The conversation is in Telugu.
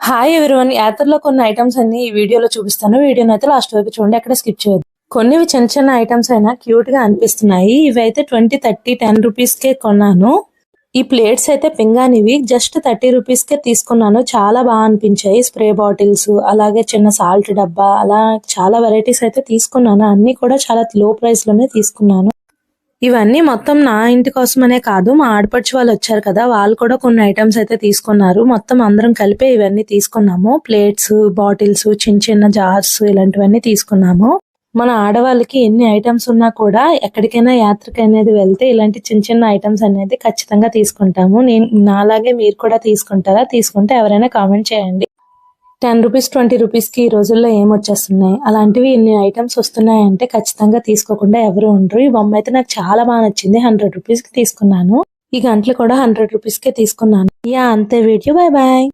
హాయ్ ఎవరీవన్, యాత్రలో కొన్ని ఐటమ్స్ అన్ని ఈ వీడియోలో చూపిస్తాను. వీడియోని అయితే లాస్ట్ వరకు చూడండి, అక్కడ స్కిప్ చేయొద్దు. కొన్ని చిన్న చిన్న ఐటమ్స్ అయినా క్యూట్ గా అనిపిస్తున్నాయి. ఇవి అయితే 20, 30, 10 రూపీస్ కే కొన్నాను. ఈ ప్లేట్స్ అయితే పింగానివి జస్ట్ 30 రూపీస్ కే తీసుకున్నాను. చాలా బాగా అనిపించాయి. స్ప్రే బాటిల్స్, అలాగే చిన్న సాల్ట్ డబ్బా, అలా చాలా వెరైటీస్ అయితే తీసుకున్నాను. అన్ని కూడా చాలా లో ప్రైస్ లోనే తీసుకున్నాను. ఇవన్నీ మొత్తం నా ఇంటి కోసమనే కాదు, మా ఆడపడుచు వాళ్ళు వచ్చారు కదా, వాళ్ళు కూడా కొన్ని ఐటమ్స్ అయితే తీసుకున్నారు. మొత్తం అందరం కలిపే ఇవన్నీ తీసుకున్నాము. ప్లేట్స్, బాటిల్స్, చిన్న చిన్న జార్స్, ఇలాంటివన్నీ తీసుకున్నాము. మన ఆడవాళ్ళకి ఎన్ని ఐటమ్స్ ఉన్నా కూడా ఎక్కడికైనా యాత్రకి అనేది వెళ్తే ఇలాంటి చిన్న చిన్న ఐటమ్స్ అనేది ఖచ్చితంగా తీసుకుంటాము. నాలాగే మీరు కూడా తీసుకుంటారా? తీసుకుంటే ఎవరైనా కామెంట్ చేయండి. 10 రూపీస్, 20 రూపీస్ కి ఈ రోజుల్లో ఏమొచ్చేస్తున్నాయి. అలాంటివి ఇన్ని ఐటమ్స్ వస్తున్నాయంటే ఖచ్చితంగా తీసుకోకుండా ఎవరు ఉండరు. ఈ బొమ్మ అయితే నాకు చాలా బాగా నచ్చింది. 100 రూపీస్ కి తీసుకున్నాను. ఈ గంటలు కూడా 100 రూపీస్ కే తీసుకున్నాను. అంతే వీడియో. Bye bye.